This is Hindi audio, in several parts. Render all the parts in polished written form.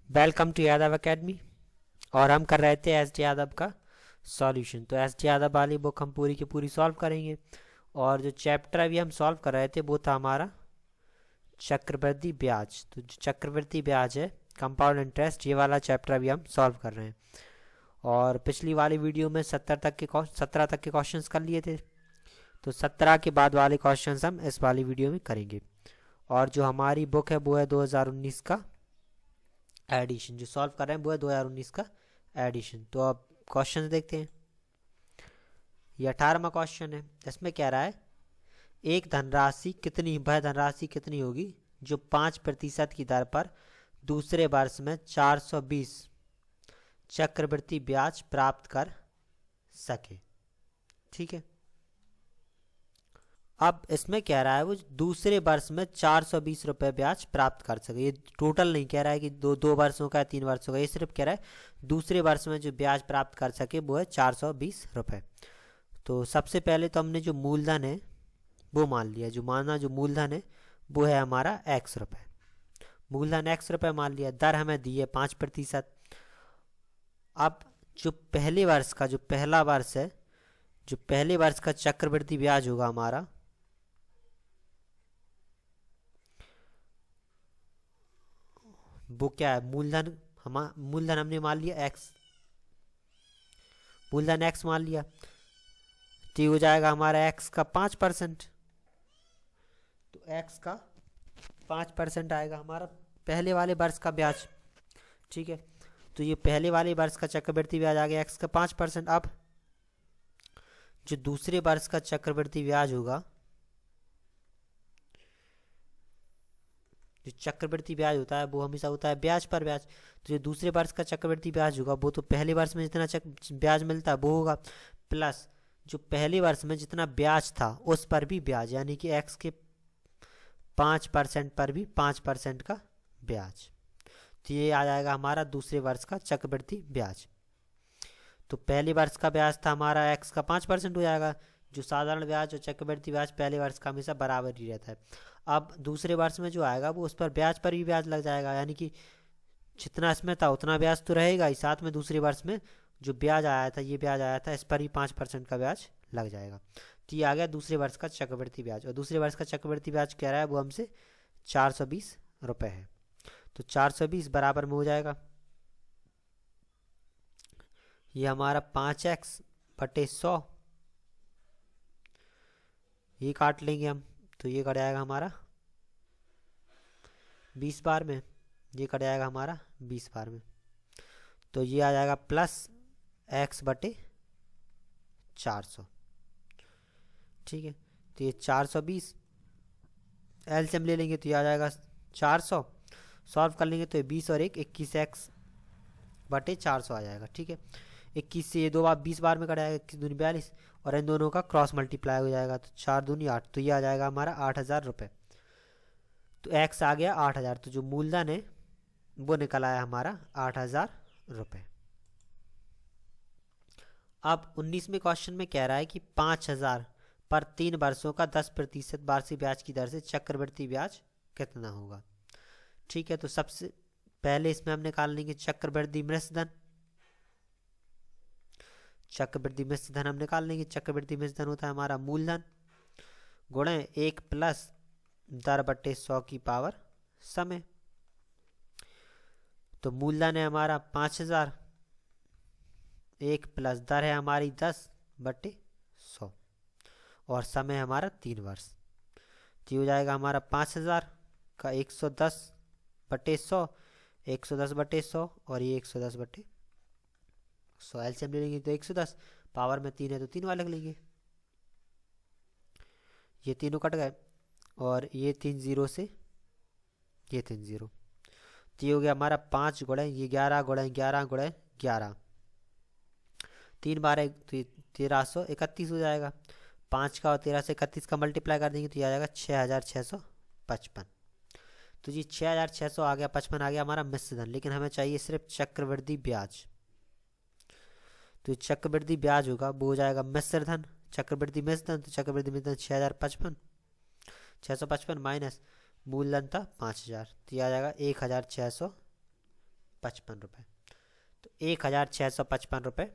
Welcome to Yadav academy. और हम कर रहे थे एस डी यादव का सॉल्यूशन। तो एस डी यादव वाली बुक हम पूरी की पूरी सॉल्व करेंगे। और जो चैप्टर अभी हम सॉल्व कर रहे थे वो था हमारा चक्रवृद्धि ब्याज। तो जो चक्रवृद्धि ब्याज है, कंपाउंड इंटरेस्ट, ये वाला चैप्टर अभी हम सॉल्व कर रहे हैं। और पिछली वाली वीडियो में 17 तक के क्वेश्चंस कर लिए थे। तो 17 के बाद वाले क्वेश्चंस हम इस वाली वीडियो में करेंगे। और जो हमारी बुक है वो है 2019 का एडिशन। जो सॉल्व कर रहे हैं वो है 2019 का एडिशन। तो अब क्वेश्चन देखते हैं। ये 18वां क्वेश्चन है। इसमें कह रहा है एक धनराशि कितनी, वह धनराशि कितनी होगी जो 5% की दर पर दूसरे वर्ष में 420 चक्रवृद्धि ब्याज प्राप्त कर सके। ठीक है। अब इसमें कह रहा है वो दूसरे वर्ष में 420 रुपये ब्याज प्राप्त कर सके। ये टोटल नहीं कह रहा है कि दो वर्षों का या 3 वर्षों का, ये सिर्फ कह रहा है दूसरे वर्ष में जो ब्याज प्राप्त कर सके वो है 420 रुपये। तो सबसे पहले तो हमने जो मूलधन है वो मान लिया। जो मूलधन है वो है हमारा x रुपये। मूलधन x रुपये मान लिया। दर हमें दी है 5%। अब जो पहले वर्ष का, जो पहला वर्ष है, जो पहले वर्ष का चक्रवृद्धि ब्याज होगा हमारा, वो क्या है, मूलधन हमने मान लिया x। मूलधन x मान लिया तो ये हो जाएगा हमारा x का 5%। तो x का 5% आएगा हमारा पहले वाले वर्ष का ब्याज। ठीक है। तो ये पहले वाले वर्ष का चक्रवृद्धि ब्याज आ गया x का 5%। अब जो दूसरे वर्ष का चक्रवृद्धि ब्याज होगा, जो चक्रवृद्धि ब्याज होता है वो हमेशा होता है ब्याज पर ब्याज। तो जो दूसरे वर्ष का चक्रवृद्धि ब्याज होगा वो तो पहले वर्ष में जितना ब्याज मिलता है वो होगा, प्लस जो पहले वर्ष में जितना ब्याज था उस पर भी ब्याज, यानी कि x के 5% पर भी 5% का ब्याज। तो ये आ जाएगा हमारा दूसरे वर्ष का चक्रवृद्धि ब्याज। तो पहले वर्ष का ब्याज था हमारा x का 5% हो जाएगा। जो साधारण ब्याज और चक्रवृद्धि ब्याज पहले वर्ष का हमेशा बराबर ही रहता है। अब दूसरे वर्ष में जो आएगा वो उस पर ब्याज पर भी ब्याज लग जाएगा, यानी कि जितना इसमें था उतना ब्याज तो रहेगा ही, साथ में दूसरे वर्ष में जो ब्याज आया था, ये ब्याज आया था, इस पर ही 5% का ब्याज लग जाएगा। तो ये आ गया दूसरे वर्ष का चक्रवृद्धि ब्याज। और दूसरे वर्ष का चक्रवृद्धि ब्याज कह रहा है वो हमसे 420 रुपये है। तो 420 बराबर में हो जाएगा ये हमारा 5x बटे 100। ये काट लेंगे हम तो ये कट जाएगा हमारा 20 बार में, ये कट जाएगा हमारा 20 बार में। तो ये आ जाएगा प्लस x बटे 400। ठीक है। तो ये 420 एलसीएम ले लेंगे तो ये आ जाएगा 400। सॉल्व कर लेंगे तो ये 20 और 1 21x बटे 400 आ जाएगा। ठीक है। 21 से ये 2 बार 20 बार में कट जाएगा, 21 दूनी 42, और इन दोनों का क्रॉस मल्टीप्लाई हो जाएगा तो 4 दूनी 8। तो ये आ जाएगा हमारा 8000 रुपये। तो x आ गया 8000। तो जो मूलधन है वो निकल आया हमारा 8000 रुपये। अब 19वें क्वेश्चन में कह रहा है कि 5000 पर 3 वर्षों का 10% वार्षिक ब्याज की दर से चक्रवृद्धि ब्याज कितना होगा। ठीक है। तो सबसे पहले इसमें हम निकाल लेंगे चक्रवृद्धि मिश्रधन। चक्रवृद्धि मिश्रधन हम निकाल लेंगे। चक्रवृद्धि मिश्रधन होता है हमारा मूलधन गुणे 1 प्लस दर बटे 100 की पावर समय। तो मूलधन है हमारा 5000, 1 प्लस दर है हमारी 10 बटे 100, और समय हमारा 3 वर्ष। तो हो जाएगा हमारा 5000 का 110 बटे 100, 110 बटे 100, और ये 110 बटे 100 एलसीएम ले लेंगे तो 110, पावर में 3 है तो 3 वाले लग लेंगे। ये तीनों कट गए और ये 3 जीरो से ये 3 जीरो। तो ये हो गया हमारा 5 गुणे ये 11 गुणे 11 गुणे 11, 3 बार है तो 1331 हो जाएगा। 5 का और 13 से 31 का मल्टीप्लाई कर देंगे तो ये आ जाएगा 6655। तो जी 6600 आ गया, 55 आ गया हमारा मिश्रधन। लेकिन हमें चाहिए सिर्फ चक्रवृद्धि ब्याज। तो चक्रवृद्धि ब्याज होगा वो हो जाएगा मिश्रधन, चक्रवृद्धि मिश्रधन। तो चक्रवृद्धि मिश्रधन 655 माइनस मूलधन था 5000, तो ये आ जाएगा 1655 पचपन रुपये। तो 1655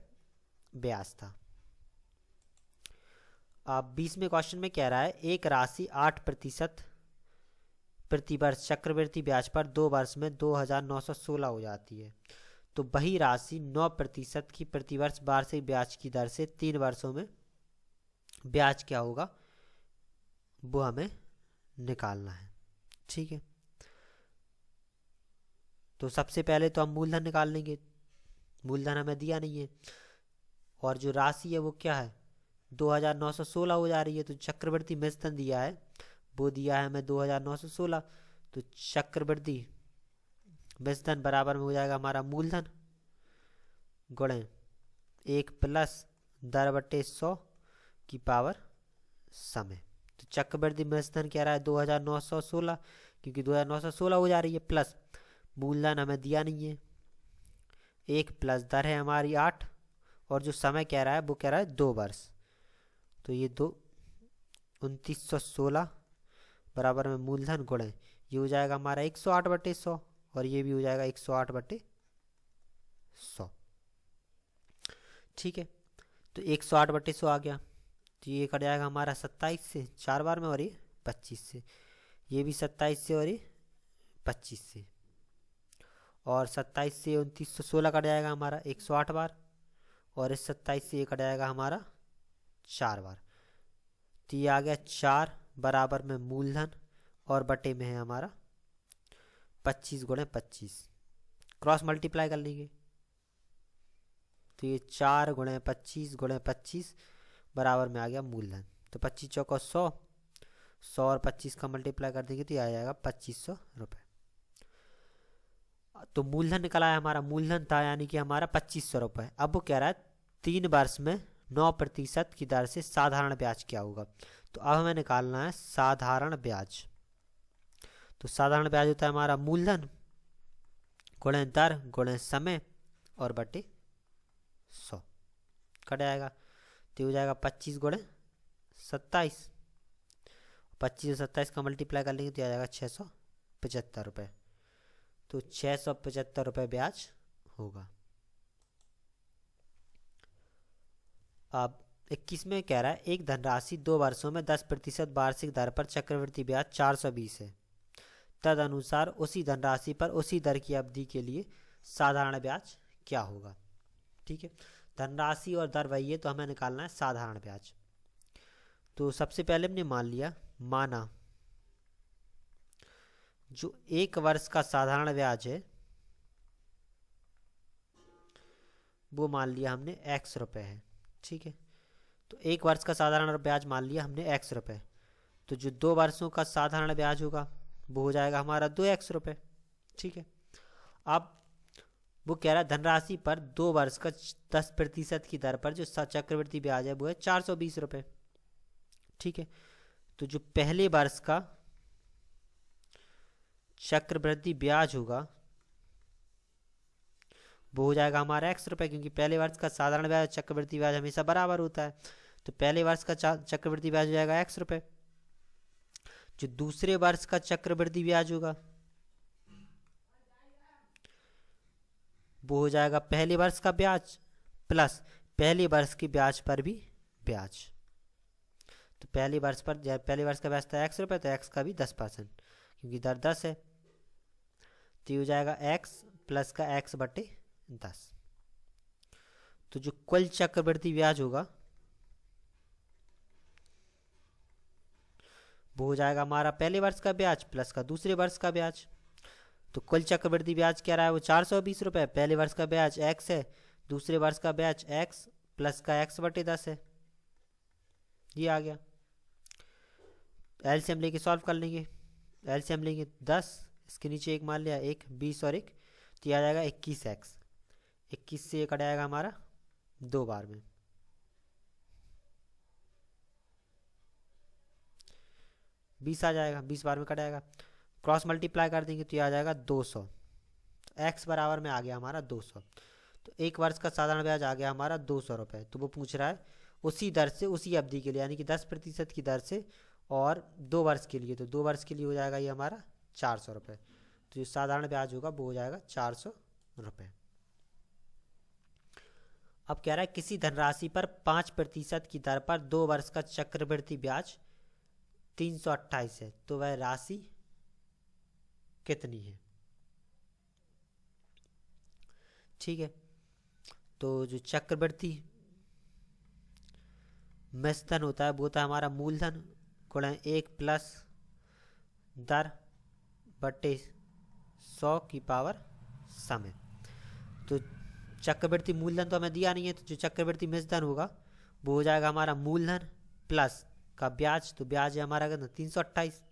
ब्याज था। अब 20वें क्वेश्चन में कह रहा है एक राशि 8% प्रतिवर्ष चक्रवृद्धि ब्याज पर 2 वर्ष में 2916 हो जाती है, तो वही राशि 9% की प्रतिवर्ष वार्षिक ब्याज की दर से 3 वर्षों में ब्याज क्या होगा वो हमें निकालना है। ठीक है, तो सबसे पहले तो हम मूलधन निकाल लेंगे। मूलधन हमें दिया नहीं है और जो राशि है वो क्या है 2916 हो जा रही है। तो चक्रवृद्धि मेस्तन दिया है, वो दिया है हमें 2916। तो चक्रवृद्धि मेस्तन बराबर में हो जाएगा हमारा मूलधन गुणे 1 प्लस दर बटे 100 की पावर समय। तो चक्रवृद्धि मेस्तन कह रहा है 2916, क्योंकि 2916 हो जा रही है, प्लस मूलधन हमें दिया नहीं है, 1 प्लस दर है हमारी 8, और जो समय कह रहा है वो कह रहा है 2 वर्ष। तो ये 2916 बराबर में मूलधन गुणे ये हो जाएगा हमारा 108/100, और ये भी हो जाएगा 108/100। ठीक है, तो 108/100 आ गया, तो ये कट जाएगा हमारा 27 से 4 बार में, और ये 25 से, ये भी 27 से और ये 25 से, और 27 से 2916 कट जाएगा हमारा 108 बार, और इस 27 से ये कट जाएगा हमारा 4 बार। तो ये आ गया 4 बराबर में मूलधन और बटे में है हमारा 25 गुणे 25, क्रॉस मल्टीप्लाई कर लेंगे। तो ये 4 गुणे 25 गुणे 25 बराबर में आ गया मूलधन। तो 25 चौका 100, 100 और 25 का मल्टीप्लाई कर देंगे तो ये आ जाएगा 2500 रुपये। तो मूलधन निकला है हमारा, मूलधन था यानी कि हमारा 2500 रुपये। अब वो कह रहा है 3 वर्ष में 9% की दर से साधारण ब्याज क्या होगा। तो अब हमें निकालना है साधारण ब्याज। तो साधारण ब्याज होता है हमारा मूलधन गुणे दर गुणे समय और बटे 100, कट आएगा। तो हो जाएगा 25 गुणे 27, 25 से 27 का मल्टीप्लाई कर लेंगे तो आ जाएगा 675 रुपये। तो 675 रुपये ब्याज होगा। अब 21 में कह रहा है एक धनराशि 2 वर्षों में 10% वार्षिक दर पर चक्रवृद्धि ब्याज 420 है, तदनुसार उसी धनराशि पर उसी दर की अवधि के लिए साधारण ब्याज क्या होगा। ठीक है, धनराशि और दर वही है, तो हमें निकालना है साधारण ब्याज। तो सबसे पहले हमने माना जो 1 वर्ष का साधारण ब्याज है वो मान लिया हमने x रुपये है। ठीक है, तो 1 वर्ष का साधारण ब्याज मान लिया हमने x रुपये, तो जो 2 वर्षों का साधारण ब्याज होगा वो हो जाएगा हमारा 2x रुपये। ठीक है, अब वो कह रहा है धनराशि पर 2 वर्ष का 10% की दर पर जो चक्रवृद्धि ब्याज है वो है 420 रुपये। ठीक है, तो जो पहले वर्ष का चक्रवृद्धि ब्याज होगा वो हो जाएगा हमारा x रुपये, क्योंकि पहले वर्ष का साधारण ब्याज चक्रवृद्धि ब्याज हमेशा बराबर होता है। तो पहले वर्ष का चक्रवृद्धि ब्याज हो जाएगा x रुपये। जो दूसरे वर्ष का चक्रवृद्धि ब्याज होगा वो हो जाएगा पहले वर्ष का ब्याज प्लस पहले वर्ष के ब्याज पर भी ब्याज। तो पहले वर्ष का ब्याज था x रुपये, तो x का भी 10%, क्योंकि दर 10 है। तो ये हो जाएगा x प्लस का x बटे 10। तो जो कुल चक्रवृद्धि ब्याज होगा वो हो जाएगा हमारा पहले वर्ष का ब्याज प्लस का दूसरे वर्ष का ब्याज। तो कुल चक्रवृद्धि ब्याज क्या रहा है वो 420 रुपये, पहले वर्ष का ब्याज x है, दूसरे वर्ष का ब्याज x प्लस का x बटे 10 है। ये आ गया। एलसीएम लेके सॉल्व कर लेंगे। एलसीएम लेंगे 10, इसके नीचे एक मान लिया 1, 20 और 1, तो ये आ जाएगा 21x। 21 से ये कट आएगा हमारा 2 बार में, 20 आ जाएगा, 20 बार में कट आएगा। क्रॉस मल्टीप्लाई कर देंगे तो ये आ जाएगा 200। तो x बराबर में आ गया हमारा 200। तो 1 वर्ष का साधारण ब्याज आ गया हमारा 200 रुपये। तो वो पूछ रहा है उसी दर से उसी अवधि के लिए, यानी कि 10% की दर से और 2 वर्ष के लिए। तो 2 वर्ष के लिए हो जाएगा ये हमारा 400 रुपये। तो जो साधारण ब्याज होगा वो हो जाएगा 400 रुपये। अब कह रहा है किसी धनराशि पर 5% की दर पर 2 वर्ष का चक्रवृद्धि ब्याज 328 है, तो वह राशि कितनी है। ठीक है, तो जो चक्रवृद्धि मिश्रधन होता है वो होता है हमारा मूलधन गुणा 1 प्लस दर बटे 100 की पावर समय। तो चक्रवृद्धि मूलधन तो हमें दिया नहीं है, तो जो चक्रवृद्धि मिश्रधन होगा वो हो जाएगा हमारा मूलधन प्लस का ब्याज, तो ब्याज है हमारा कितना 328,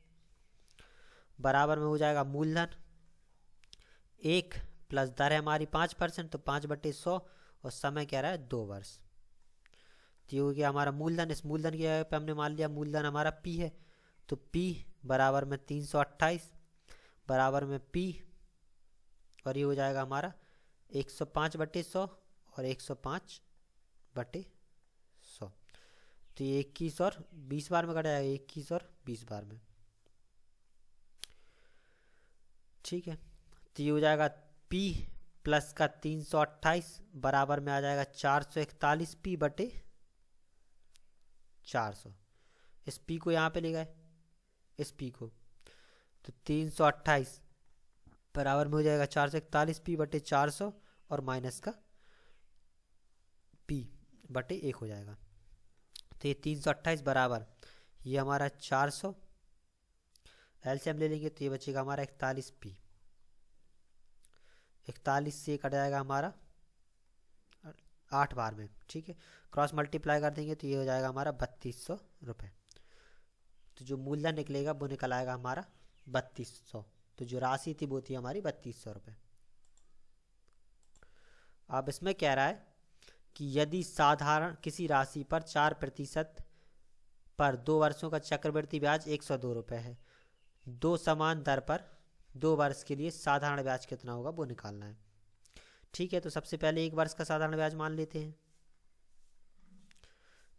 बराबर में हो जाएगा मूलधन 1 प्लस दर है हमारी 5%, तो 5/100 और समय कह रहा है 2 वर्ष। तो ये हो गया हमारा मूलधन। इस मूलधन की जगह पे हमने मान लिया मूलधन हमारा P है, तो P बराबर में 328 बराबर में P, और ये हो जाएगा हमारा 105/100 और 105/100। तो ये 21 और 20 बार में कट जाएगा, 21 और 20 बार में। ठीक है, तो ये हो जाएगा P प्लस का 328 बराबर में आ जाएगा 441 P/400। इस P को यहाँ पे ले गए, इस P को, तो 328 बराबर में हो जाएगा 441 P/400 और माइनस का P/1 हो जाएगा। तो ये 328 बराबर ये हमारा 400, एलसीएम ले लेंगे तो ये बचेगा हमारा 41 P। 41 से कट जाएगा हमारा 8 बार में। ठीक है, क्रॉस मल्टीप्लाई कर देंगे तो ये हो जाएगा हमारा 3200 रुपये। तो जो मूलधन निकलेगा वो निकल आएगा हमारा 3200। तो जो राशि थी वो थी हमारी 3200 रुपये। अब इसमें कह रहा है कि यदि साधारण किसी राशि पर 4% पर 2 वर्षों का चक्रवृद्धि ब्याज 102 रुपये है, 2 समान दर पर 2 वर्ष के लिए साधारण ब्याज कितना होगा वो निकालना है। ठीक है, तो सबसे पहले 1 वर्ष का साधारण ब्याज मान लेते हैं।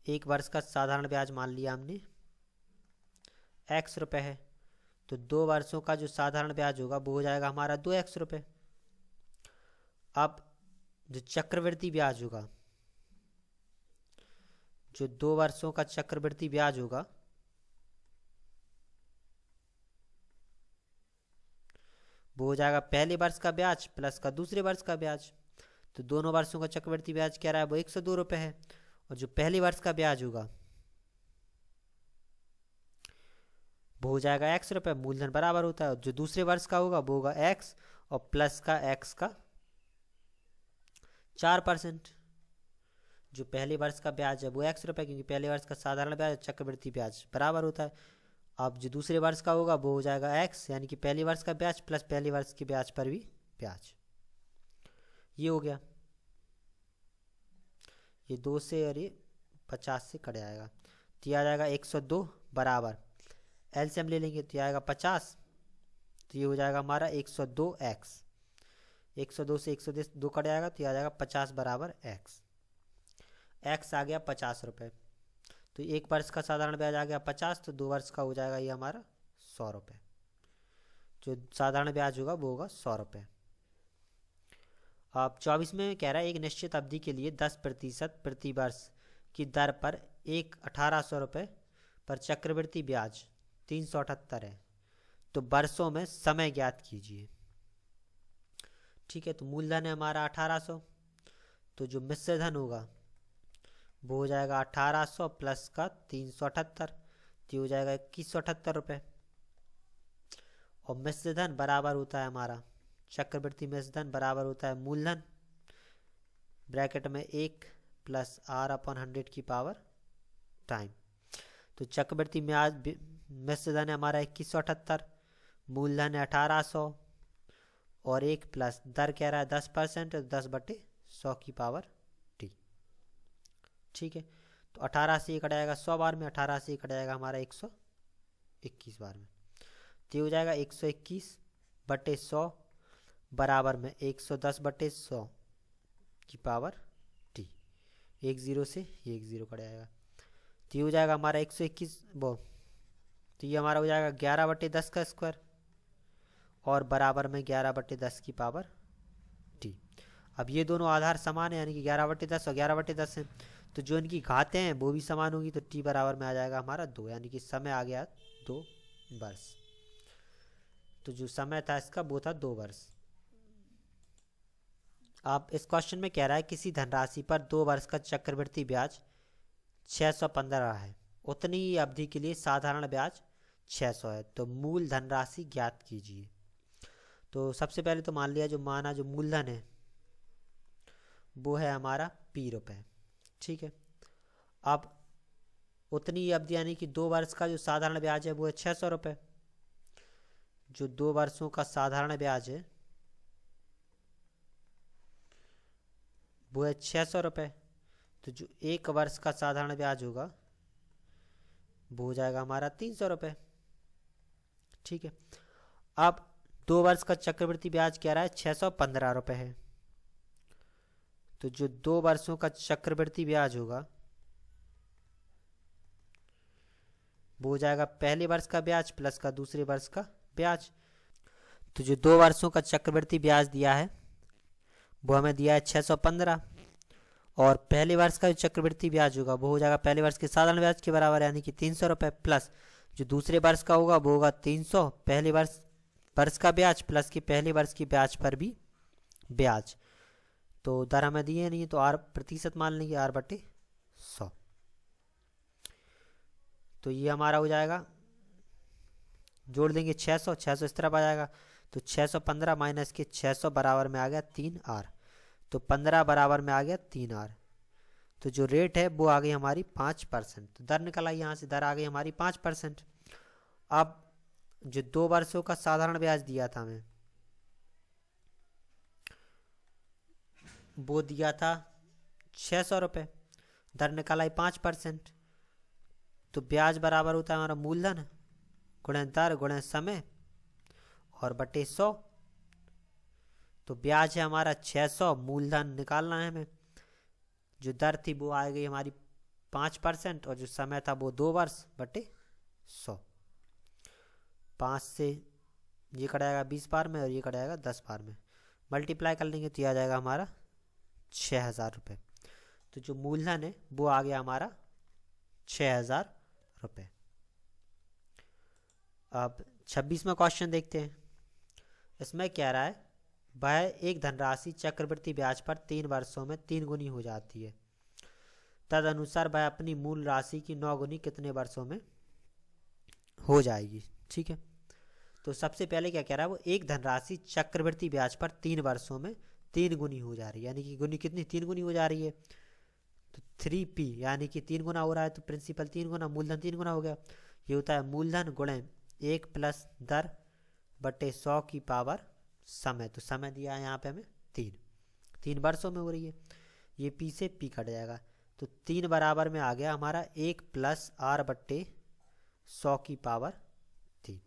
1 वर्ष का साधारण ब्याज मान लिया हमने x रुपये है, तो 2 वर्षों का जो साधारण ब्याज होगा वो हो जाएगा हमारा 2x रुपये। अब जो चक्रवृद्धि ब्याज होगा, जो 2 वर्षों का चक्रवृद्धि ब्याज होगा वो हो जाएगा पहले वर्ष का ब्याज प्लस का दूसरे वर्ष का ब्याज। तो दोनों वर्षों का चक्रवृद्धि ब्याज क्या रहा है वो 102 रुपये है, और जो पहले वर्ष का ब्याज होगा वो हो जाएगा x रुपये, मूलधन बराबर होता है, और जो दूसरे वर्ष का होगा वो होगा x और प्लस का x का 4%। जो पहले वर्ष का ब्याज है वो x रुपये, क्योंकि पहले वर्ष का साधारण ब्याज चक्रवृद्धि ब्याज बराबर होता है। अब जो दूसरे वर्ष का होगा वो हो जाएगा x, यानी कि पहले वर्ष का ब्याज प्लस पहले वर्ष के ब्याज पर भी ब्याज। ये हो गया, ये 2 से और ये 50 से कट जाएगा, तो ये आ जाएगा 102 बराबर एलसीएम ले लेंगे तो ये आएगा 50, तो ये हो जाएगा हमारा 102x। 102 से 102 कट जाएगा तो ये आ जाएगा 50 बराबर x। x आ गया 50 रुपये, तो 1 वर्ष का साधारण ब्याज आ गया 50, तो 2 वर्ष का हो जाएगा ये हमारा 100 रुपये। जो साधारण ब्याज होगा वो होगा 100 रुपये। अब 24 में कह रहा है एक निश्चित अवधि के लिए 10% प्रति वर्ष की दर पर 1800 रुपये पर चक्रवृद्धि ब्याज 378 है, तो वर्षों में समय ज्ञात कीजिए। ठीक है, तो मूलधन है हमारा 1800, तो जो मिश्रधन होगा वो हो जाएगा 1800 प्लस का 378, तो हो जाएगा 2178 रुपये। और मिश्रधन बराबर होता है हमारा चक्रवृद्धि मिश्रधन बराबर होता है मूलधन ब्रैकेट में 1 प्लस r/100 की पावर टाइम। तो चक्रवृद्धि मिश्रधन है हमारा 2178, मूलधन है 1800 और 1 प्लस दर कह रहा है 10%, 10/100 की पावर t। ठीक है, तो 18 से कट जाएगा 100 बार में, 18 से कट जाएगा हमारा 121 बार में, तो हो जाएगा 121/100 बराबर में 110/100 की पावर t। 1 0 से ये 1 0 कट जाएगा, तो ये हो जाएगा हमारा 121 वो, तो ये हमारा हो जाएगा 11/10 का स्क्वायर और बराबर में 11/10 की पावर t। अब ये दोनों आधार समान है, यानी कि 11/10 और 11/10 है, तो जो इनकी घातें हैं वो भी समान होगी, तो t बराबर में आ जाएगा हमारा 2, यानी कि समय आ गया 2 वर्ष। तो जो समय था इसका वो था 2 वर्ष। अब इस क्वेश्चन में कह रहा है किसी धनराशि पर 2 वर्ष का चक्रवृद्धि ब्याज 615 है, उतनी ही अवधि के लिए साधारण ब्याज 600 है, तो मूल धनराशि ज्ञात कीजिए। तो सबसे पहले तो मान लिया जो मूलधन है वो है हमारा ₹p, ठीक है। अब उतनी ही अवधि यानी कि 2 वर्ष का जो साधारण ब्याज है वो है ₹600। जो 2 वर्षों का साधारण ब्याज है वो है ₹600, तो जो 1 वर्ष का साधारण ब्याज होगा वो हो जाएगा हमारा ₹300, ठीक है। अब 2 वर्ष का चक्रवृद्धि ब्याज कह रहा है ₹615 है, तो जो 2 वर्षों का चक्रवृद्धि ब्याज होगा वो हो जाएगा पहले वर्ष का ब्याज प्लस का दूसरे वर्ष का ब्याज। तो जो 2 वर्षों का चक्रवृद्धि ब्याज दिया है वो हमें दिया है 615, और पहले वर्ष का जो चक्रवृद्धि ब्याज होगा वो हो जाएगा पहले वर्ष के साधारण ब्याज के बराबर, यानी कि ₹300, प्लस जो दूसरे वर्ष का होगा वो होगा 300 पहले वर्ष का ब्याज प्लस कि पहले वर्ष की ब्याज पर भी ब्याज। तो दर हमें दिए नहीं है, तो R% मान लेंगे, R/100। तो ये हमारा हो जाएगा, जोड़ देंगे 600 इस तरफ आ जाएगा, तो 615 माइनस के 600 बराबर में आ गया 3R, तो 15 बराबर में आ गया 3R। तो जो रेट है वो आ गई हमारी 5%, तो दर निकल आई, यहाँ से दर आ गई हमारी 5%। अब जो 2 वर्षों का साधारण ब्याज दिया था हमें वो दिया था ₹600, दर निकल आई 5%, तो ब्याज बराबर होता है हमारा मूलधन गुणे दर गुणे समय और बटे 100। तो ब्याज है हमारा 600, मूलधन निकालना है हमें, जो दर थी वो आ गई हमारी 5% और जो समय था वो 2 वर्ष बटे 100। 5 से ये कट जाएगा 20 बार में और ये कट जाएगा 10 बार में, मल्टीप्लाई कर लेंगे तो ये आ जाएगा हमारा ₹6000। तो जो मूलधन है वो आ गया हमारा ₹6000। अब 26वां क्वेश्चन देखते हैं। इसमें कह रहा है वह एक धनराशि चक्रवृद्धि ब्याज पर 3 वर्षों में 3 गुनी हो जाती है, तदनुसार वह अपनी मूल राशि की 9 गुनी कितने वर्षों में हो जाएगी, ठीक है। तो सबसे पहले क्या कह रहा है, वो एक धनराशि चक्रवृद्धि ब्याज पर 3 वर्षों में 3 गुनी हो जा रही है, यानी कि गुनी कितनी 3 गुनी हो जा रही है, तो 3P यानी कि 3 गुना हो रहा है, तो प्रिंसिपल 3 गुना मूलधन 3 गुना हो गया। ये होता है मूलधन गुणे 1 प्लस दर बटे 100 की पावर समय, तो समय दिया है यहाँ पे हमें 3 वर्षों में हो रही है, ये P से P कट जाएगा, तो 3 बराबर में आ गया हमारा 1 प्लस R बटे 100 की पावर 3।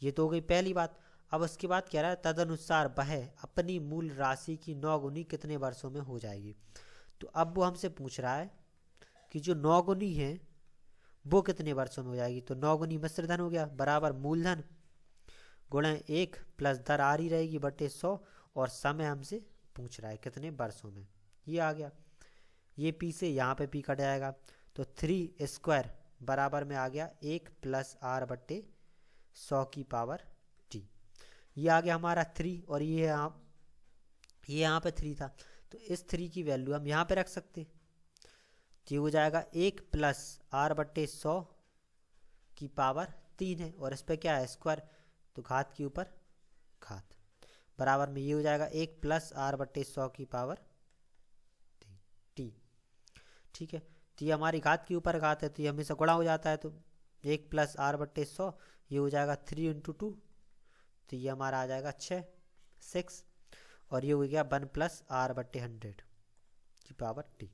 ये तो हो गई पहली बात। अब उसके बाद कह रहा है तदनुसार वह अपनी मूल राशि की 9 गुनी कितने वर्षों में हो जाएगी। तो अब वो हमसे पूछ रहा है कि जो 9 गुनी है वो कितने वर्षों में हो जाएगी, तो 9 गुनी मिश्र धन हो गया बराबर मूलधन गुणे 1 प्लस दर आ रही रहेगी बटे 100, और समय हमसे पूछ रहा है कितने वर्षों में, ये आ गया। ये P से यहाँ पे P कट जाएगा, तो 3² बराबर में आ गया 1 प्लस R बटे 100 की पावर T। ये आ गया हमारा 3, और ये यहाँ पे 3 था, तो इस 3 की वैल्यू हम यहाँ पे रख सकते, तो ये हो जाएगा 1 प्लस R बटे 100 की पावर 3 है, और इस पर क्या है स्क्वायर, तो घात के ऊपर घात बराबर में ये हो जाएगा 1 प्लस R बटे 100 की पावर T, ठीक है। तो ये हमारी घात के ऊपर घात है, तो ये हमेशा गुणा हो जाता है, तो 1 प्लस R बटे 100 ये हो जाएगा 3 × 2, तो ये हमारा आ जाएगा 6, और ये हो गया 1 प्लस R बटे 100 की पावर T।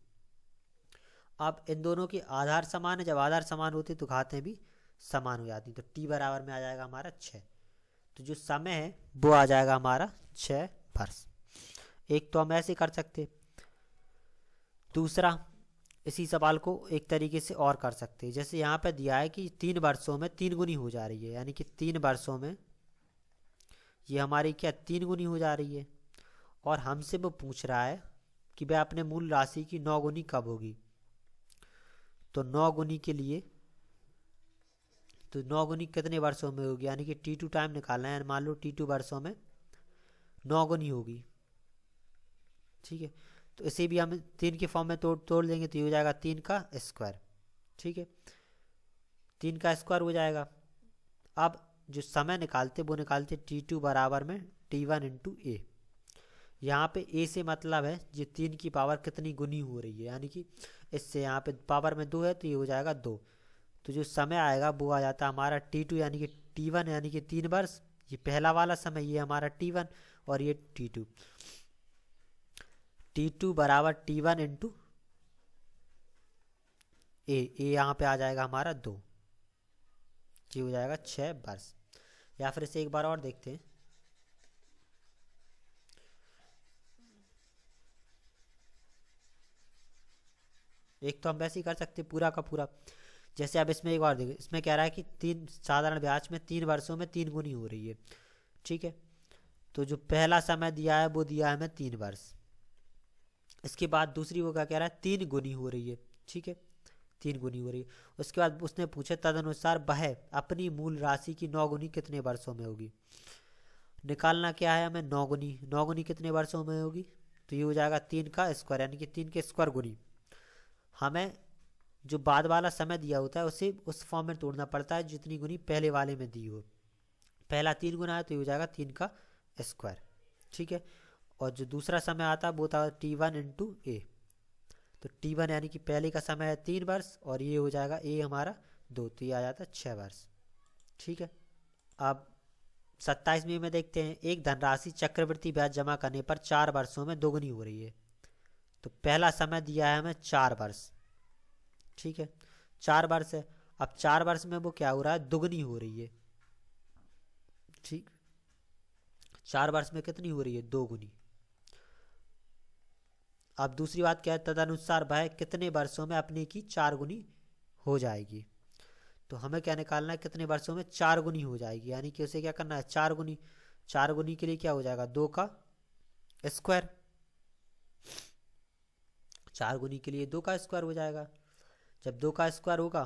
अब इन दोनों के आधार समान है, जब आधार समान होते तो घातें भी समान हो जाती, तो T बराबर में आ जाएगा हमारा 6। तो जो समय है वो आ जाएगा हमारा 6 वर्ष। एक तो हम ऐसे कर सकते, दूसरा इसी सवाल को एक तरीके से और कर सकते हैं, जैसे यहाँ पे दिया है कि 3 वर्षों में 3 गुनी हो जा रही है, यानी कि 3 वर्षों में ये हमारी क्या 3 गुनी हो जा रही है, और हमसे वो पूछ रहा है कि भाई अपने मूल राशि की 9 गुनी कब होगी। तो 9 गुनी के लिए, तो 9 गुनी कितने वर्षों में होगी, यानी कि T2 टाइम निकालना है। मान लो T2 वर्षों में 9 गुनी होगी, ठीक है। तो इसे भी हम 3 के फॉर्म में तोड़ तोड़ देंगे तो ये हो जाएगा 3 का स्क्वायर, ठीक है। 3 का स्क्वायर हो जाएगा। अब जो समय निकालते वो निकालते T2 बराबर में T1 इंटू ए। यहाँ पे ए से मतलब है ये 3 की पावर कितनी गुनी हो रही है, यानी कि इससे यहाँ पे पावर में 2 है तो ये हो जाएगा 2। तो जो समय आएगा वो आ जाता है हमारा T2 यानी कि T1 यानी कि 3 वर्ष। ये पहला वाला समय, ये हमारा T1 और ये T2। T2 बराबर T1 इंटू ए। यहाँ पे आ जाएगा हमारा 2, ये हो जाएगा 6 वर्ष। या फिर इसे एक बार और देखते हैं। एक तो हम वैसे ही कर सकते हैं पूरा का पूरा। जैसे अब इसमें एक बार देखो, इसमें कह रहा है कि 3 साधारण ब्याज में 3 वर्षों में 3 गुनी हो रही है, ठीक है। तो जो पहला समय दिया है वो दिया है हमें 3 वर्ष। इसके बाद दूसरी वो क्या कह रहा है, 3 गुनी हो रही है, ठीक है, 3 गुनी हो रही है। उसके बाद उसने पूछा तदनुसार वह अपनी मूल राशि की 9 गुनी कितने वर्षों में होगी। निकालना क्या है हमें, 9 गुनी। 9 गुनी कितने वर्षों में होगी, तो ये हो जाएगा 3 का स्क्वायर, यानी कि 3 के स्क्वायर गुनी। हमें जो बाद वाला समय दिया होता है उसे उस फॉर्म में तोड़ना पड़ता है जितनी गुनी पहले वाले में दी हो। पहला 3 गुना है तो ये हो जाएगा 3 का स्क्वायर, ठीक है। और जो दूसरा समय आता है वो था T1 इंटू ए। तो T1 यानी कि पहले का समय है 3 वर्ष और ये हो जाएगा ए हमारा 2, तो ये आ जाता है 6 वर्ष, ठीक है। अब 27वीं में देखते हैं, एक धनराशि चक्रवृद्धि ब्याज जमा करने पर 4 वर्षों में दोगुनी हो रही है। तो पहला समय दिया है हमें 4 वर्ष, ठीक है, 4 वर्ष है। अब 4 वर्ष में वो क्या हो रहा है, दुगनी हो रही है, ठीक। 4 वर्ष में कितनी हो रही है, 2 गुनी। अब दूसरी बात क्या है, तदनुसार वह कितने वर्षों में अपने की 4 गुनी हो जाएगी। तो हमें क्या निकालना है, कितने वर्षों में 4 गुनी हो जाएगी, यानी कि उसे क्या करना है, 4 गुनी। 4 गुनी के लिए क्या हो जाएगा, 2 का स्क्वायर। 4 गुनी के लिए 2 का स्क्वायर हो जाएगा। जब 2 का स्क्वायर होगा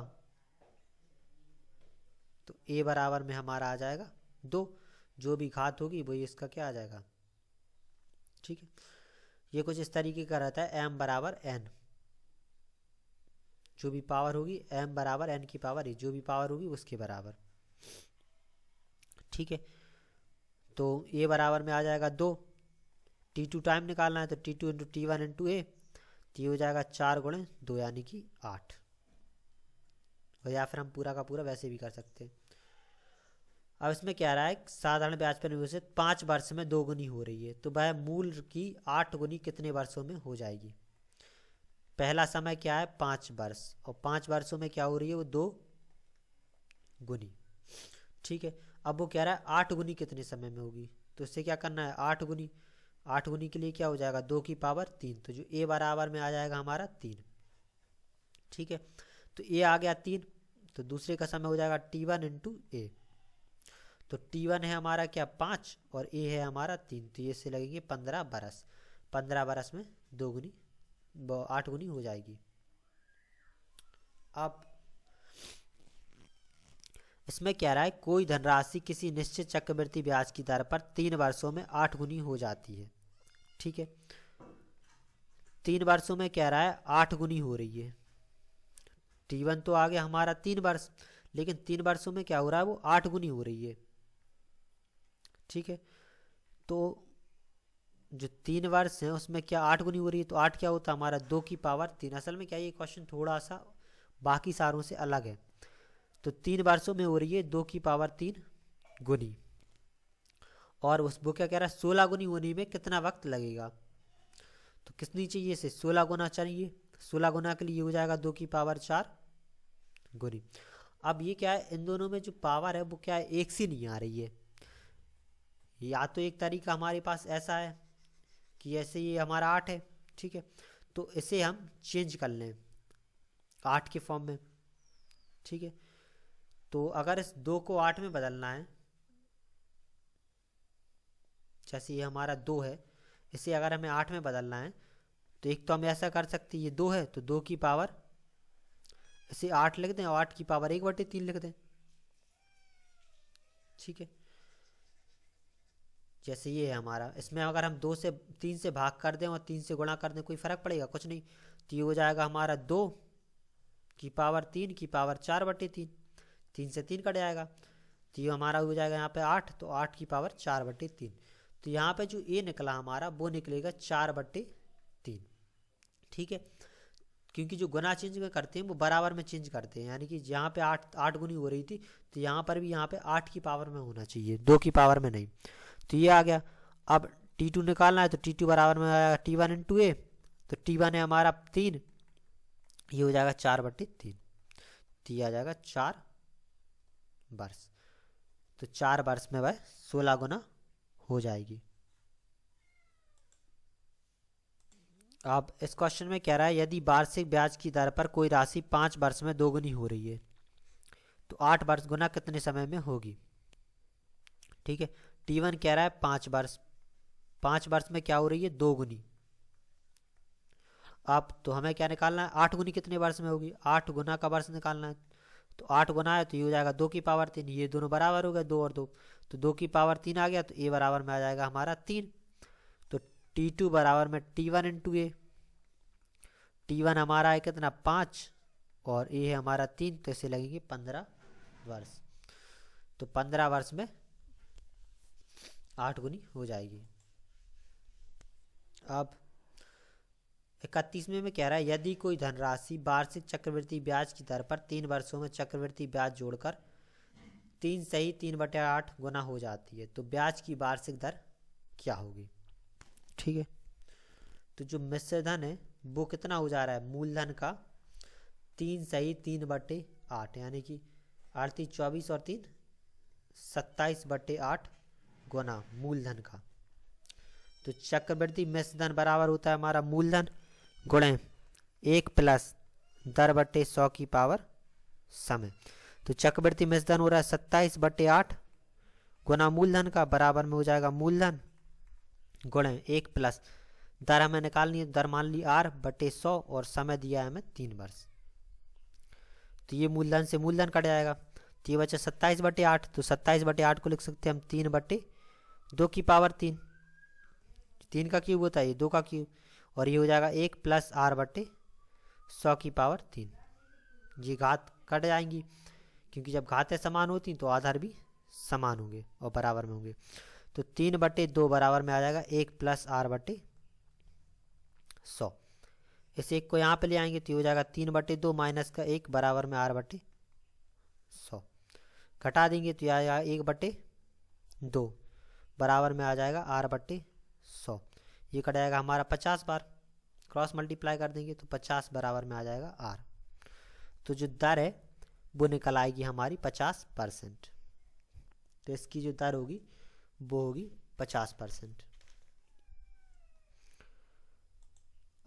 तो ए बराबर में हमारा आ जाएगा 2। जो भी घात होगी वही इसका क्या आ जाएगा, ठीक है। ये कुछ इस तरीके का रहता है, m बराबर n। जो भी पावर होगी m बराबर n की पावर ए, जो भी पावर होगी उसके बराबर, ठीक है। तो ए बराबर में आ जाएगा 2। T2 टाइम निकालना है तो T2 इंटू T1 इंटू ए, तो ये हो जाएगा 4 गुणे 2 यानी कि 8। और या फिर हम पूरा का पूरा वैसे भी कर सकते हैं। अब इसमें क्या रहा है, साधारण ब्याज पर निवेशित 5 वर्ष में 2 गुनी हो रही है। तो वह मूल की 8 गुनी कितने वर्षों में हो जाएगी। पहला समय क्या है, 5 वर्ष, और 5 वर्षों में क्या हो रही है, वो 2 गुनी, ठीक है। अब वो कह रहा है 8 गुनी कितने समय में होगी, तो इससे क्या करना है, 8 गुनी। 8 गुनी के लिए क्या हो जाएगा, 2 की पावर 3, तो जो ए बराबर में आ जाएगा हमारा 3, ठीक है। तो ए आ गया 3, तो दूसरे का समय हो जाएगा T1 इंटू ए। तो T1 है हमारा क्या 5 और ए है हमारा 3, तो ये से लगेंगे 15 बरस। 15 बरस में 2 गुनी 8 गुनी हो जाएगी। अब इसमें क्या रहा है, कोई धनराशि किसी निश्चित चक्रवृद्धि ब्याज की दर पर 3 वर्षों में 8 गुनी हो जाती है, ठीक है। 3 वर्षों में क्या रहा है, 8 गुनी हो रही है। T1 तो आ गया हमारा 3 वर्ष, लेकिन 3 वर्षों में क्या हो रहा है, वो 8 गुनी हो रही है, ठीक है। तो जो 3 वर्ष है उसमें क्या 8 गुनी हो रही है, तो 8 क्या होता है हमारा 2 की पावर 3। असल में क्या ये क्वेश्चन थोड़ा सा बाकी सारों से अलग है। तो 3 वर्षों में हो रही है 2 की पावर 3 गुनी, और उस वो क्या कह रहा है 16 गुनी होने में कितना वक्त लगेगा। तो कितनी चाहिए, से 16 गुना चाहिए। 16 गुना के लिए हो जाएगा 2 की पावर 4 गुनी। अब ये क्या है, इन दोनों में जो पावर है वो क्या है, एक सी नहीं आ रही है। या तो एक तरीका हमारे पास ऐसा है कि ऐसे ये हमारा 8 है, ठीक है, तो इसे हम चेंज कर लें 8 के फॉर्म में, ठीक है। तो अगर इस 2 को 8 में बदलना है, जैसे ये हमारा 2 है, इसे अगर हमें 8 में बदलना है तो एक तो हम ऐसा कर सकते हैं, ये 2 है तो 2 की पावर, इसे 8 लिख दें और 8 की पावर 1/3 लिख दें। ठीक है, जैसे ये है हमारा, इसमें अगर हम 3 से भाग कर दें और 3 से गुणा कर दें कोई फ़र्क पड़ेगा? कुछ नहीं। तो ये हो जाएगा हमारा 2 की पावर 3 की पावर 4/3, 3 से 3 कट जाएगा तो ये हमारा हो जाएगा यहाँ पे 8, तो 8 की पावर 4/3। तो यहाँ पे जो ए निकला हमारा वो निकलेगा 4/3। ठीक है, क्योंकि जो गुना चेंज में करते हैं वो बराबर में चेंज करते हैं, यानी कि यहाँ पे 8 गुनी हो रही थी तो यहाँ पर भी यहाँ पे 8 की पावर में होना चाहिए, 2 की पावर में नहीं। तो ये आ गया। अब T2 निकालना है तो T2 बराबर में आएगा T1 इंटू ए, तो T1 है हमारा 3, ये हो जाएगा 4/3, तो ये आ जाएगा 4 वर्ष। तो 4 वर्ष में वह 16 गुना हो जाएगी। अब इस क्वेश्चन में कह रहा है यदि वार्षिक ब्याज की दर पर कोई राशि 5 वर्ष में दोगुनी हो रही है तो 8 वर्ष गुना कितने समय में होगी? ठीक है, T1 कह रहा है 5 वर्ष, 5 वर्ष में क्या हो रही है? 2 गुनी। अब तो हमें क्या निकालना है? 8 गुनी कितने वर्ष में होगी? 8 गुना का वर्ष निकालना है, तो 8 गुना है तो ये हो जाएगा 2 की पावर 3, ये दोनों बराबर हो गए 2 और 2, तो 2 की पावर 3 आ गया, तो ए बराबर में आ जाएगा हमारा 3। तो T2 बराबर में T1 इंटू ए, T1 हमारा है कितना? 5 और ए है हमारा 3, तो इसे लगेंगे 15 वर्ष। तो 15 वर्ष में 8 गुनी हो जाएगी। अब 31वें में कह रहा है यदि कोई धनराशि वार्षिक चक्रवृद्धि ब्याज की दर पर 3 वर्षों में चक्रवृद्धि ब्याज जोड़कर 3 सही 3/8 गुना हो जाती है तो ब्याज की वार्षिक दर क्या होगी? ठीक है, तो जो मिश्र धन है वो कितना हो जा रहा है? मूलधन का 3 सही 3/8, यानी कि 38 24 और 3 27/8 गुना मूलधन का। तो चक्रवृद्धि मिश्र धन बराबर होता है हमारा मूलधन गुणे 1 प्लस दर बट्टे 100 की पावर समय। तो चक्रवृद्धि मिश्र धन हो रहा है 27/8 गुना मूलधन का, बराबर में हो जाएगा मूलधन गुणे 1 प्लस दर हमें निकालनी है, दर मान ली R/100 और समय दिया है हमें 3 वर्ष। तो ये मूलधन से मूलधन कट जाएगा, तो ये बचा 27/8, तो 27/8 को लिख सकते हैं हम 3/2 की पावर 3, 3 का क्यूब होता है ये 2 का क्यूब, और ये हो जाएगा 1 प्लस R/100 की पावर 3। ये घात कट जाएंगी क्योंकि जब घातें समान होती तो आधार भी समान होंगे और बराबर में होंगे। तो 3/2 बराबर में आ जाएगा 1 प्लस R/100। इस एक को यहाँ पे ले आएंगे तो हो जाएगा 3/2 माइनस का 1 बराबर में R/100। घटा देंगे तो यह आएगा 1/2 बराबर में आ जाएगा R/100। ये कट जाएगा हमारा 50 बार, क्रॉस मल्टीप्लाई कर देंगे तो 50 बराबर में आ जाएगा R। तो जो दर है वो निकल आएगी हमारी 50%। तो इसकी जो दर होगी वो होगी 50%।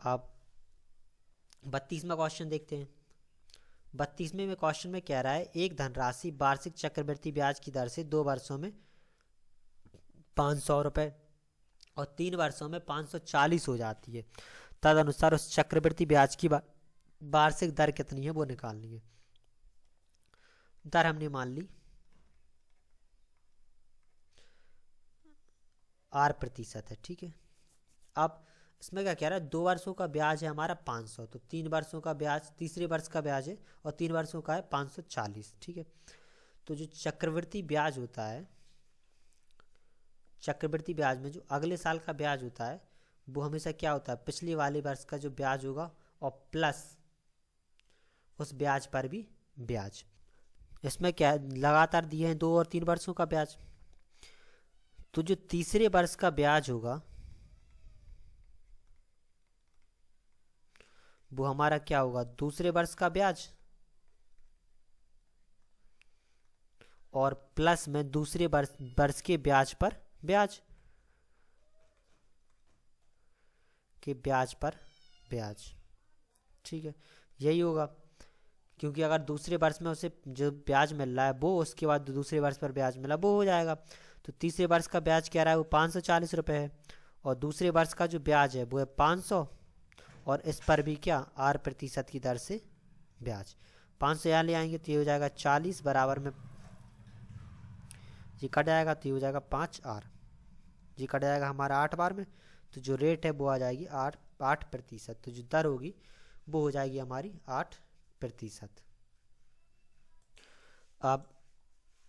अब 32वां क्वेश्चन देखते हैं। 32वें में क्वेश्चन में कह रहा है एक धनराशि वार्षिक चक्रवृद्धि ब्याज की दर से 2 वर्षों में 500 रुपये और 3 वर्षों में 540 हो जाती है, तदनुसार उस चक्रवृद्धि ब्याज की वार्षिक दर कितनी है वो निकालनी है। दर हमने मान ली R% है। ठीक है, अब इसमें क्या कह रहा है? 2 वर्षों का ब्याज है हमारा 500, तो 3 वर्षों का ब्याज, तीसरे वर्ष का ब्याज है और 3 वर्षों का है 540। ठीक है, तो जो चक्रवृद्धि ब्याज होता है, चक्रवृद्धि ब्याज में जो अगले साल का ब्याज होता है वो हमेशा क्या होता है? पिछले वाले वर्ष का जो ब्याज होगा और प्लस उस ब्याज पर भी ब्याज। इसमें क्या लगातार दिए हैं 2 और 3 वर्षों का ब्याज, तो जो तीसरे वर्ष का ब्याज होगा वो हमारा क्या होगा? दूसरे वर्ष का ब्याज और प्लस में दूसरे वर्ष के ब्याज पर ब्याज के ब्याज पर ब्याज। ठीक है, यही होगा, क्योंकि अगर दूसरे वर्ष में उसे जो ब्याज मिल रहा है वो उसके बाद दूसरे वर्ष पर ब्याज मिला वो हो जाएगा। तो तीसरे वर्ष का ब्याज क्या रहा है? वो 540 रुपये है और दूसरे वर्ष का जो ब्याज है वो है 500, और इस पर भी क्या 8% की दर से ब्याज। 500 यहाँ ले आएंगे तो ये हो जाएगा 40 बराबर में, ये कट जाएगा तो ये हो जाएगा 5R, ये कट जाएगा हमारा 8 बार में, तो जो रेट है वो आ जाएगी 8%, तो जो दर होगी वो हो जाएगी हमारी 8%। अब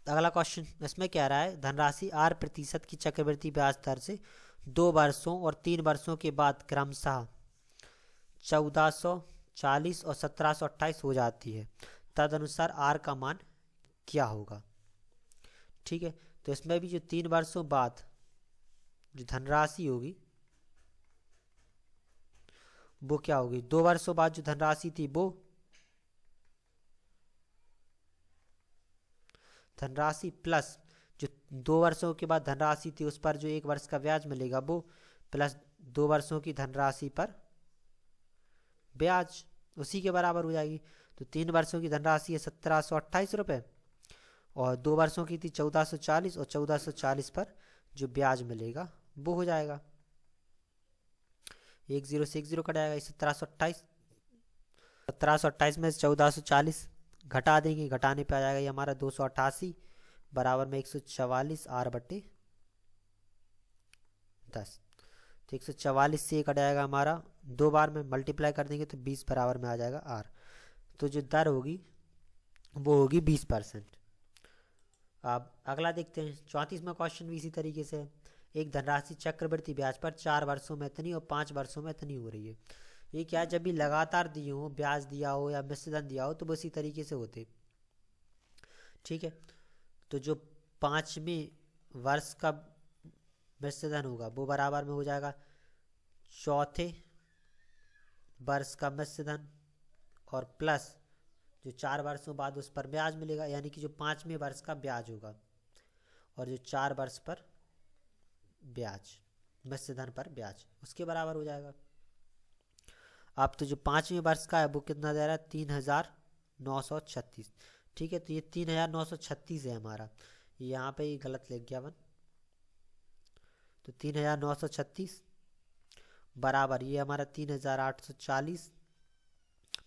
अगला क्वेश्चन इसमें क्या रहा है, धनराशि 8% की चक्रवृद्धि ब्याज दर से 2 वर्षों और 3 वर्षों के बाद क्रमशः 1440 और 1728 हो जाती है, तदनुसार आर का मान क्या होगा। ठीक है, तो इसमें भी जो 3 वर्षों बाद जो धनराशि होगी वो क्या होगी, 2 वर्षों बाद जो धनराशि थी वो धनराशि प्लस जो 2 वर्षों के बाद धनराशि थी उस पर जो 1 वर्ष का ब्याज मिलेगा वो, प्लस 2 वर्षों की धनराशि पर ब्याज, उसी के बराबर हो जाएगी। तो 3 वर्षों की धनराशि है 1728 रुपये, और 2 वर्षों की थी 1440, और 1440 पर जो ब्याज मिलेगा वो हो जाएगा 1 0 से 1 0 कट जाएगा, 1728 में 1440 घटा देंगे, घटाने पे आ जाएगा ये हमारा 288 बराबर में 144 R/10। तो 144 से ये कट जाएगा हमारा 2 बार में मल्टीप्लाई कर देंगे तो 20 बराबर में आ जाएगा R। तो जो दर होगी वो होगी 20%। अब अगला देखते हैं, 34वां क्वेश्चन भी इसी तरीके से है। एक धनराशि चक्रवृद्धि ब्याज पर 4 वर्षों में इतनी और 5 वर्षों में इतनी हो रही है। ये क्या, जब भी लगातार दिए हो, ब्याज दिया हो या मिश्रधन दिया हो तो वो इसी तरीके से होते। ठीक है, तो जो 5वें वर्ष का मिश्रधन होगा वो बराबर में हो जाएगा चौथे वर्ष का मिश्रधन, और प्लस जो 4 वर्षों बाद उस पर ब्याज मिलेगा, यानी कि जो 5वें वर्ष का ब्याज होगा और जो 4 वर्ष पर ब्याज, मिश्रधन पर ब्याज, उसके बराबर हो जाएगा। अब तो जो 5वें वर्ष का है वो कितना दे रहा है, 3936। ठीक है, तो ये 3936 है हमारा, यहाँ पे ये गलत लिख गया वन, तो 3936 बराबर ये हमारा 3840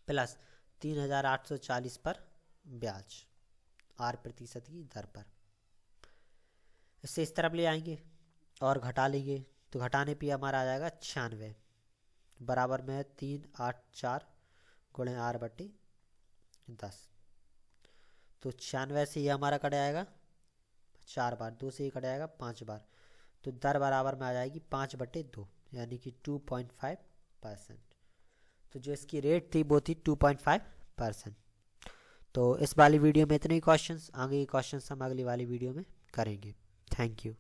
प्लस 3840 पर ब्याज 8% की दर पर। इससे इस तरफ ले आएंगे और घटा लेंगे, तो घटाने पे हमारा आ जाएगा 96 बराबर में 384 गुणे R/10। तो 96 से ये हमारा कट जाएगा 4 बार, 2 से ये कट जाएगा 5 बार, तो दर बराबर में आ जाएगी 5/2 यानी कि 2.5%। तो जो इसकी रेट थी वो थी 2.5%। तो इस वाली वीडियो में इतने ही क्वेश्चंस, आगे के क्वेश्चंस हम अगली वाली वीडियो में करेंगे। Thank you.